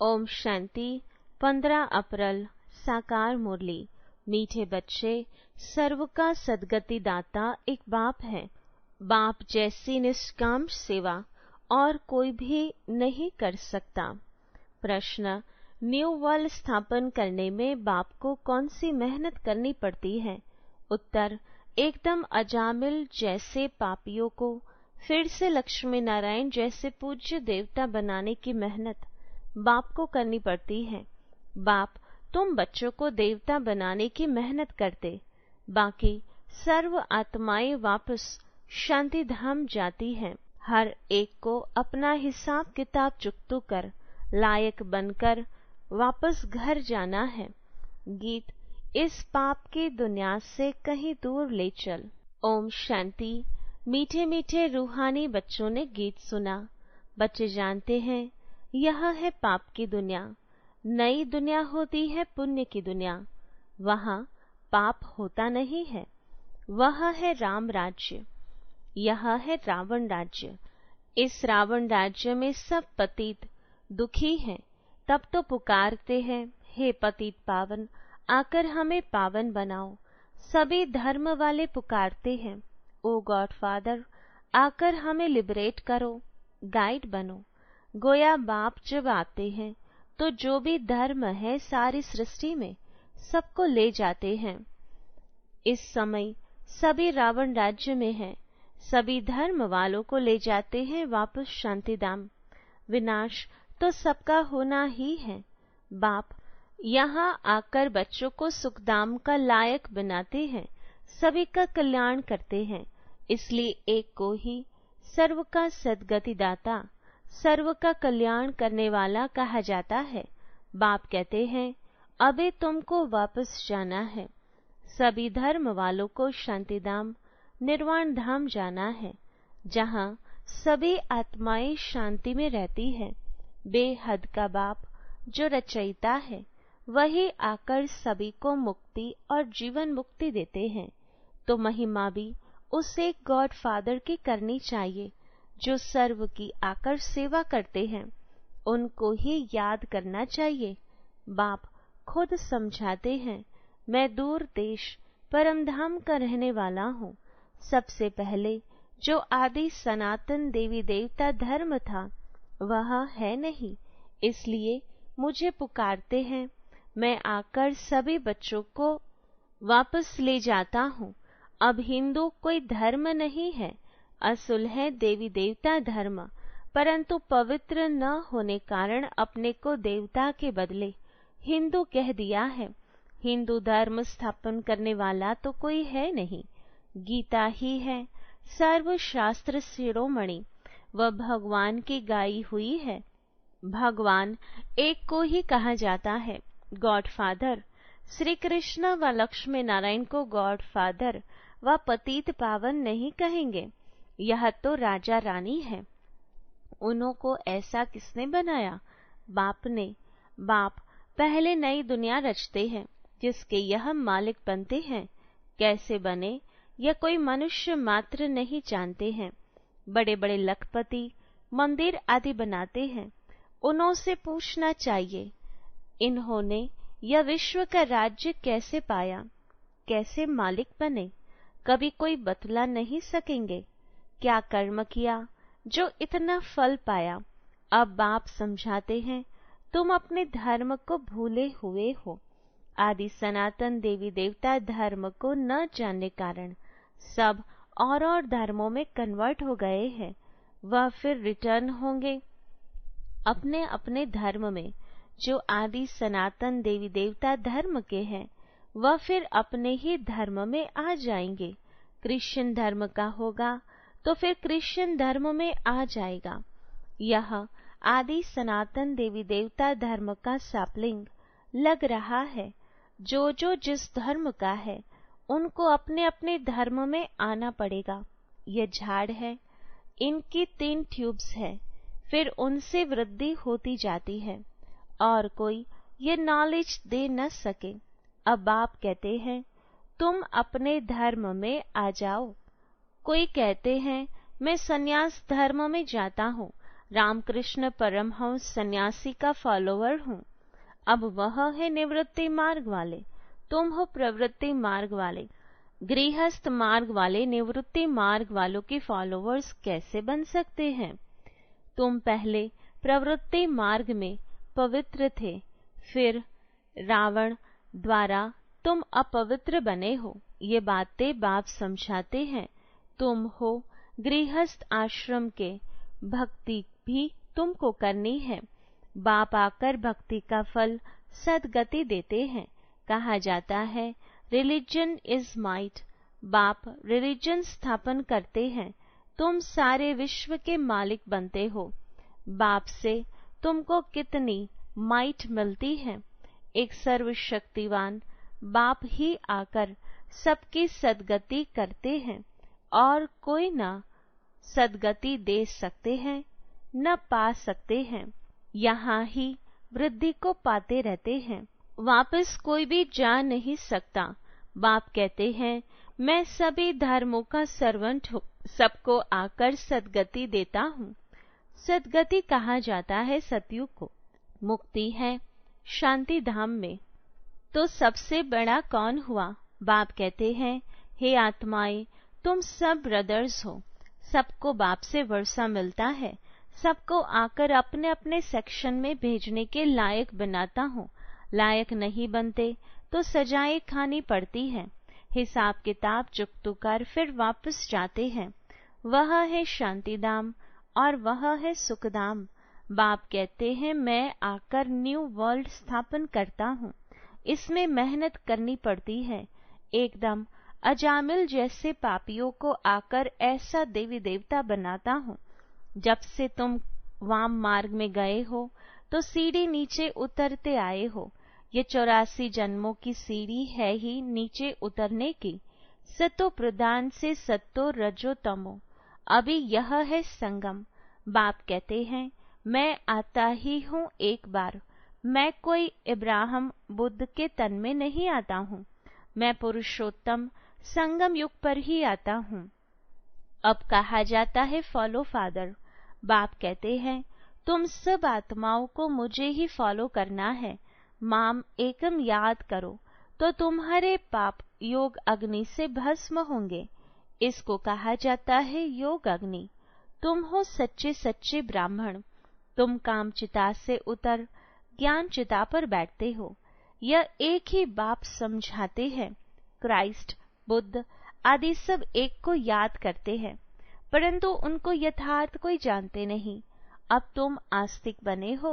ओम शांति। 15 अप्रैल साकार मुरली। मीठे बच्चे, सर्व का सद्गति दाता एक बाप है। बाप जैसी निष्काम सेवा और कोई भी नहीं कर सकता। प्रश्न, न्यू वर्ल्ड स्थापन करने में बाप को कौन सी मेहनत करनी पड़ती है? उत्तर, एकदम अजामिल जैसे पापियों को फिर से लक्ष्मी नारायण जैसे पूज्य देवता बनाने की मेहनत बाप को करनी पड़ती है। बाप तुम बच्चों को देवता बनाने की मेहनत करते, बाकी सर्व आत्माएं वापस शांति धाम जाती हैं। हर एक को अपना हिसाब किताब चुकतू कर लायक बनकर वापस घर जाना है। गीत, इस पाप की दुनिया से कहीं दूर ले चल। ओम शांति। मीठे मीठे रूहानी बच्चों ने गीत सुना। बच्चे जानते हैं यह है पाप की दुनिया। नई दुनिया होती है पुण्य की दुनिया। वहाँ पाप होता नहीं है। वह है राम राज्य। यह है रावण राज्य। इस रावण राज्य में सब पतित दुखी हैं। तब तो पुकारते हैं, हे पतित पावन, आकर हमें पावन बनाओ। सभी धर्म वाले पुकारते हैं, ओ गॉड फादर, आकर हमें लिबरेट करो, गाइड बनो। गोया बाप जब आते हैं तो जो भी धर्म है सारी सृष्टि में सबको ले जाते हैं। इस समय सभी रावण राज्य में हैं। सभी धर्म वालों को ले जाते हैं वापस शांतिधाम। विनाश तो सबका होना ही है। बाप यहाँ आकर बच्चों को सुखधाम का लायक बनाते हैं, सभी का कल्याण करते हैं। इसलिए एक को ही सर्व का सद्गति दाता, सर्व का कल्याण करने वाला कहा जाता है। बाप कहते हैं, अभी तुमको वापस जाना है। सभी धर्म वालों को शांतिधाम निर्वाण धाम जाना है, जहाँ सभी आत्माएं शांति में रहती है। बेहद का बाप जो रचयिता है वही आकर सभी को मुक्ति और जीवन मुक्ति देते हैं। तो महिमा भी उस एक गॉड फादर की करनी चाहिए जो सर्व की आकर सेवा करते हैं। उनको ही याद करना चाहिए। बाप खुद समझाते हैं, मैं दूर देश परम धाम का रहने वाला हूँ। सबसे पहले जो आदि सनातन देवी देवता धर्म था वह है नहीं, इसलिए मुझे पुकारते हैं। मैं आकर सभी बच्चों को वापस ले जाता हूँ। अब हिंदू कोई धर्म नहीं है, असुल है देवी देवता धर्म, परंतु पवित्र न होने कारण अपने को देवता के बदले हिंदू कह दिया है। हिंदू धर्म स्थापन करने वाला तो कोई है नहीं, गीता ही है सर्व शास्त्र शिरोमणि। वह भगवान की गाई हुई है। भगवान एक को ही कहा जाता है, गॉड फादर। श्री कृष्ण व लक्ष्मी नारायण को गॉड फादर व पतित पावन नहीं कहेंगे। यह तो राजा रानी है। उन्हों को ऐसा किसने बनाया? बाप ने। बाप पहले नई दुनिया रचते हैं जिसके यह मालिक बनते हैं। कैसे बने यह कोई मनुष्य मात्र नहीं जानते हैं। बड़े बड़े लखपति मंदिर आदि बनाते हैं। उन्हों से पूछना चाहिए, इन्होंने यह विश्व का राज्य कैसे पाया, कैसे मालिक बने? कभी कोई बतला नहीं सकेंगे। क्या कर्म किया जो इतना फल पाया? अब बाप समझाते हैं, तुम अपने धर्म को भूले हुए हो। आदि सनातन देवी देवता धर्म को न जानने कारण सब और धर्मों में कन्वर्ट हो गए हैं। वह फिर रिटर्न होंगे अपने अपने धर्म में। जो आदि सनातन देवी देवता धर्म के हैं वह फिर अपने ही धर्म में आ जाएंगे। क्रिश्चियन धर्म का होगा तो फिर क्रिश्चियन धर्म में आ जाएगा। यह आदि सनातन देवी देवता धर्म का सैपलिंग लग रहा है। जो जो जिस धर्म का है उनको अपने अपने धर्म में आना पड़ेगा। ये झाड़ है, इनकी 3 ट्यूब्स है, फिर उनसे वृद्धि होती जाती है और कोई ये नॉलेज दे न सके। अब बाप कहते हैं, तुम अपने धर्म में आ जाओ। कोई कहते हैं मैं सन्यास धर्म में जाता हूँ, रामकृष्ण परमहंस सन्यासी का फॉलोअर हूँ। अब वह है निवृत्ति मार्ग वाले, तुम हो प्रवृत्ति मार्ग वाले। गृहस्थ मार्ग वाले निवृत्ति मार्ग वालों के फॉलोअर्स कैसे बन सकते हैं? तुम पहले प्रवृत्ति मार्ग में पवित्र थे, फिर रावण द्वारा तुम अपवित्र बने हो। ये बातें बाप समझाते हैं। तुम हो गृहस्थ आश्रम के, भक्ति भी तुमको करनी है। बाप आकर भक्ति का फल सदगति देते हैं। कहा जाता है रिलीजन इज माइट। बाप रिलीजन स्थापन करते हैं। तुम सारे विश्व के मालिक बनते हो। बाप से तुमको कितनी माइट मिलती है। एक सर्वशक्तिवान बाप ही आकर सबकी सदगति करते हैं, और कोई न सदगति दे सकते हैं न पा सकते हैं। यहाँ ही वृद्धि को पाते रहते हैं, वापस कोई भी जा नहीं सकता। बाप कहते हैं मैं सभी धर्मों का सर्वेंट हूँ, सबको आकर सदगति देता हूँ। सदगति कहा जाता है सतयुग को। मुक्ति है शांति धाम में। तो सबसे बड़ा कौन हुआ? बाप कहते हैं हे आत्माएं, तुम सब ब्रदर्स हो। सबको बाप से वर्षा मिलता है। सबको आकर अपने अपने सेक्शन में भेजने के लायक बनाता हूँ। लायक नहीं बनते तो सजाएं खानी पड़ती है। हिसाब किताब चुकतू कर फिर वापस जाते हैं। वह है शांतिधाम और वह है सुखधाम। बाप कहते हैं मैं आकर न्यू वर्ल्ड स्थापन करता हूँ। इसमें मेहनत करनी पड़ती है। एकदम अजामिल जैसे पापियों को आकर ऐसा देवी देवता बनाता हूँ। जब से तुम वाम मार्ग में गए हो तो सीढ़ी नीचे उतरते आए हो। ये 84 जन्मों की सीढ़ी है ही नीचे उतरने की। सतो प्रधान से सतो रजो तमो। अभी यह है संगम। बाप कहते हैं मैं आता ही हूँ एक बार। मैं कोई इब्राहिम बुद्ध के तन में नहीं आता हूँ। मैं पुरुषोत्तम संगम युग पर ही आता हूँ। अब कहा जाता है फॉलो फादर। बाप कहते हैं तुम सब आत्माओं को मुझे ही फॉलो करना है। माम एकम याद करो तो तुम्हारे पाप योग अग्नि से भस्म होंगे। इसको कहा जाता है योग अग्नि। तुम हो सच्चे सच्चे ब्राह्मण। तुम काम चिता से उतर ज्ञान चिता पर बैठते हो। यह एक ही बाप समझाते हैं। क्राइस्ट, बुद्ध आदि सब एक को याद करते हैं, परंतु उनको यथार्थ कोई जानते नहीं। अब तुम आस्तिक बने हो।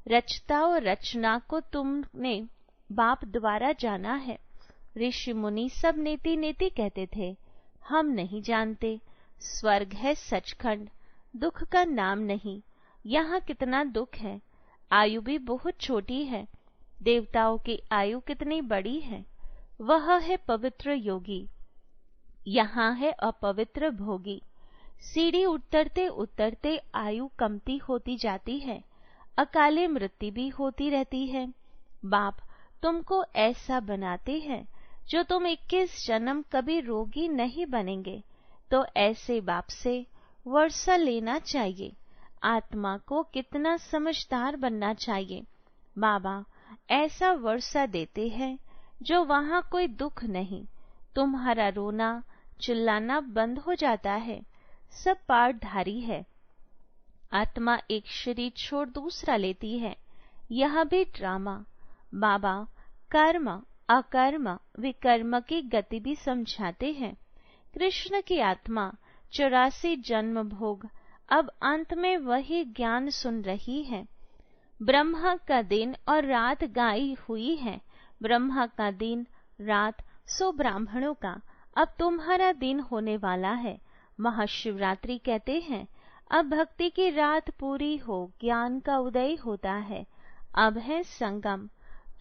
रचता और रचना को तुमने बाप द्वारा जाना है। ऋषि मुनि सब नेति नेति कहते थे, हम नहीं जानते। स्वर्ग है सचखंड, दुख का नाम नहीं। यहाँ कितना दुख है। आयु भी बहुत छोटी है। देवताओं की आयु कितनी बड़ी है। वह है पवित्र योगी, यहाँ है अपवित्र भोगी। सीढ़ी उतरते उतरते आयु कमती होती जाती है। अकाले मृत्यु भी होती रहती है। बाप तुमको ऐसा बनाते हैं जो तुम 21 जन्म कभी रोगी नहीं बनेंगे। तो ऐसे बाप से वर्षा लेना चाहिए। आत्मा को कितना समझदार बनना चाहिए। बाबा ऐसा वर्षा देते हैं जो वहाँ कोई दुख नहीं। तुम्हारा रोना चिल्लाना बंद हो जाता है। सब पाठधारी है। आत्मा एक शरीर छोड़ दूसरा लेती है। यह भी ड्रामा। बाबा कर्म अकर्म विकर्म की गति भी समझाते हैं। कृष्ण की आत्मा 84 जन्म भोग अब अंत में वही ज्ञान सुन रही है। ब्रह्मा का दिन और रात गाई हुई है। ब्रह्मा का दिन रात सो ब्राह्मणों का। अब तुम्हारा दिन होने वाला है। महाशिवरात्रि कहते हैं अब भक्ति की रात पूरी हो, ज्ञान का उदय होता है। अब है संगम।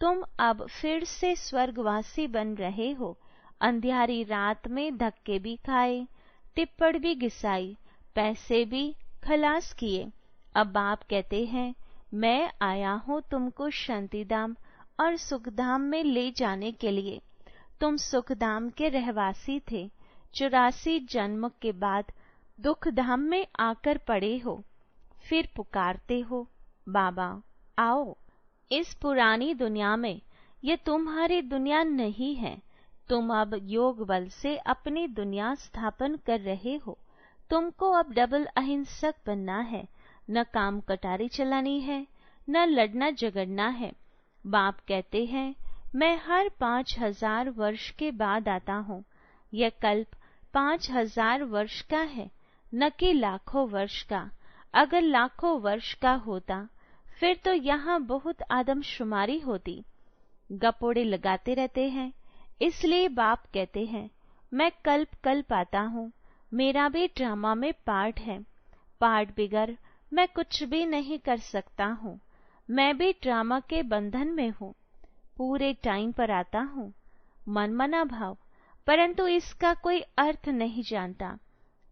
तुम अब फिर से स्वर्गवासी बन रहे हो। अंधियारी रात में धक्के भी खाए, टिप्पण भी घिसाई, पैसे भी खलास किए। अब बाप कहते हैं मैं आया हूँ तुमको शांतिधाम और सुखधाम में ले जाने के लिए। तुम सुखधाम के रहवासी थे। 84 जन्म के बाद दुखधाम में आकर पड़े हो। फिर पुकारते हो, बाबा आओ। इस पुरानी दुनिया में ये तुम्हारी दुनिया नहीं है। तुम अब योग बल से अपनी दुनिया स्थापन कर रहे हो। तुमको अब डबल अहिंसक बनना है, न काम कटारी चलानी है, न लड़ना झगड़ना है। बाप कहते हैं मैं हर 5000 वर्ष के बाद आता हूँ। यह कल्प 5000 वर्ष का है, न कि लाखों वर्ष का। अगर लाखों वर्ष का होता फिर तो यहाँ बहुत आदमशुमारी होती। गपोड़े लगाते रहते हैं, इसलिए बाप कहते हैं मैं कल्प कल्प आता हूँ। मेरा भी ड्रामा में पार्ट है। पार्ट बिगर मैं कुछ भी नहीं कर सकता हूँ। मैं भी ड्रामा के बंधन में हूँ। पूरे टाइम पर आता हूँ, मनमना भाव, परंतु इसका कोई अर्थ नहीं जानता।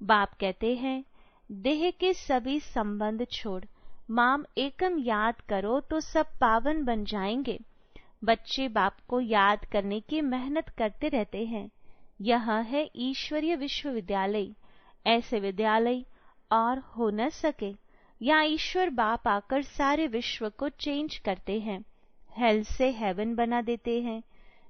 बाप कहते हैं देह के सभी संबंध छोड़ माम एकम याद करो तो सब पावन बन जाएंगे। बच्चे बाप को याद करने की मेहनत करते रहते हैं। यह है ईश्वरीय विश्वविद्यालय। ऐसे विद्यालय और हो न सके। यहाँ ईश्वर बाप आकर सारे विश्व को चेंज करते हैं, हेल से हेवन बना देते हैं,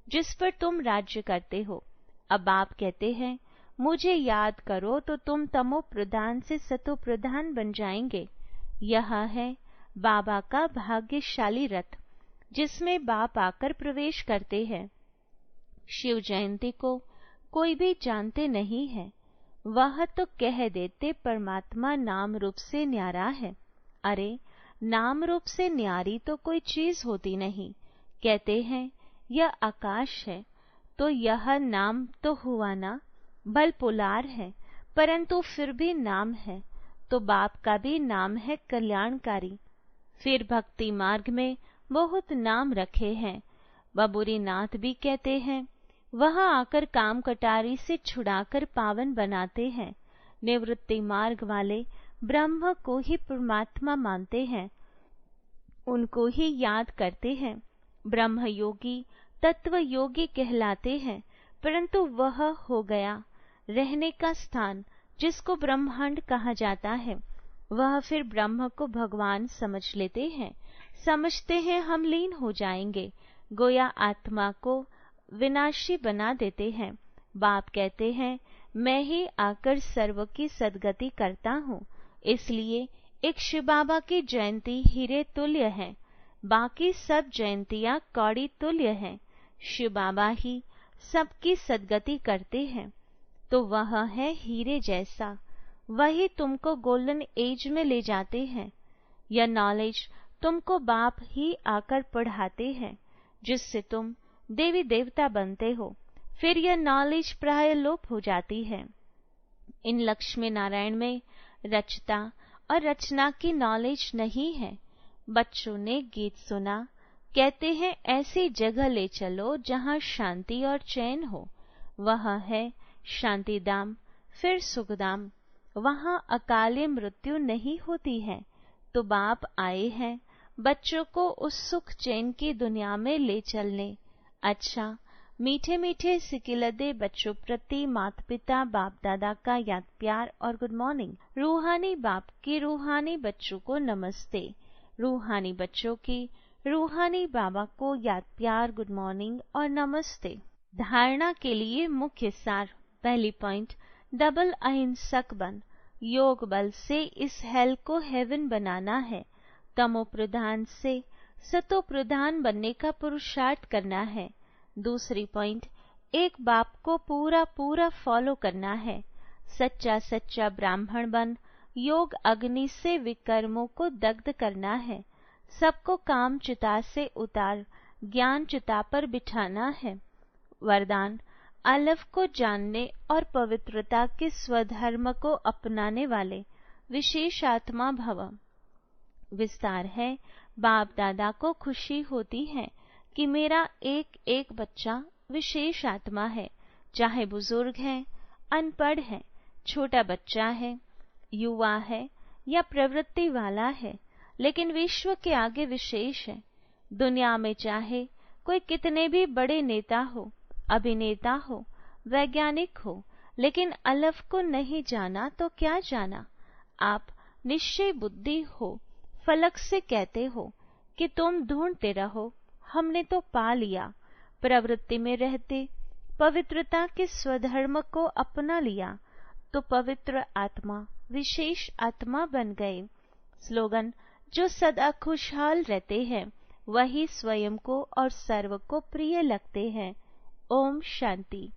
जिस पर तुम राज्य करते हो। अब आप कहते हैं मुझे याद करो तो तुम तमो प्रधान से सतो प्रधान बन जाएंगे। यह है बाबा का भाग्यशाली रथ, जिसमें बाप आकर प्रवेश करते हैं। शिव जयंती को कोई भी जानते नहीं है। वह तो कह देते परमात्मा नाम रूप से न्यारा है। अरे नाम रूप से न्यारी तो कोई चीज होती नहीं। कहते हैं यह आकाश है, तो यह नाम तो हुआ ना, बल पुलार है, परंतु फिर भी नाम है। तो बाप का भी नाम है कल्याणकारी। फिर भक्ति मार्ग में बहुत नाम रखे हैं। बबूरी नाथ भी कहते हैं वह आकर काम कटारी से छुड़ाकर पावन बनाते हैं। निवृत्ति मार्ग वाले ब्रह्म को ही परमात्मा मानते हैं, उनको ही याद करते हैं। ब्रह्म योगी तत्व योगी कहलाते हैं, परंतु वह हो गया रहने का स्थान जिसको ब्रह्मांड कहा जाता है। वह फिर ब्रह्म को भगवान समझ लेते हैं। समझते हैं हम लीन हो जाएंगे, गोया आत्मा को विनाशी बना देते हैं। बाप कहते हैं मैं ही आकर सर्व की सद्गति करता हूँ। इसलिए एक शिव बाबा की जयंती हीरे तुल्य है, बाकी सब जयंतियाँ कौड़ी तुल्य हैं। शिव बाबा ही सबकी सद्गति करते हैं, तो वह है हीरे जैसा। वही तुमको गोल्डन एज में ले जाते हैं। यह नॉलेज तुमको बाप ही आकर पढ़ाते हैं, जिससे तुम देवी देवता बनते हो। फिर यह नॉलेज प्राय लोप हो जाती है। इन लक्ष्मी नारायण में रचता और रचना की नॉलेज नहीं है। बच्चों ने गीत सुना, कहते हैं ऐसी जगह ले चलो जहाँ शांति और चैन हो। वह है शांतिधाम, फिर सुखधाम। वहाँ अकाले मृत्यु नहीं होती है। तो बाप आए हैं बच्चों को उस सुख चैन की दुनिया में ले चलने। अच्छा, मीठे मीठे सिकिलदे बच्चों प्रति माता पिता बाप दादा का याद प्यार और गुड मॉर्निंग। रूहानी बाप की रूहानी बच्चों को नमस्ते। रूहानी बच्चों की रूहानी बाबा को याद प्यार गुड मॉर्निंग और नमस्ते। धारणा के लिए मुख्य सार। पहली पॉइंट, डबल अहिंसक बन। योग बल से इस हेल को हेवन बनाना है। तमो प्रधान से सतो प्रधान बनने का पुरुषार्थ करना है। दूसरी पॉइंट, एक बाप को पूरा पूरा फॉलो करना है। सच्चा सच्चा ब्राह्मण बन योग अग्नि से विकर्मों को दग्ध करना है। सबको काम चिता से उतार ज्ञान चिता पर बिठाना है। वरदान, अलफ को जानने और पवित्रता के स्वधर्म को अपनाने वाले विशेष आत्मा भव। विस्तार है, बाप दादा को खुशी होती है कि मेरा एक एक बच्चा विशेष आत्मा है, चाहे बुजुर्ग है, अनपढ़ है, छोटा बच्चा है, युवा है या प्रवृत्ति वाला है, लेकिन विश्व के आगे विशेष है। दुनिया में चाहे कोई कितने भी बड़े नेता हो, अभिनेता हो, वैज्ञानिक हो, लेकिन अलफ को नहीं जाना तो क्या जाना। आप निश्चय बुद्धि हो, फलक से कहते हो कि तुम ढूंढते रहो, हमने तो पा लिया। प्रवृत्ति में रहते पवित्रता के स्वधर्म को अपना लिया, तो पवित्र आत्मा विशेष आत्मा बन गए। स्लोगन: जो सदा खुशहाल रहते हैं वही स्वयं को और सर्व को प्रिय लगते हैं। ओम शांति।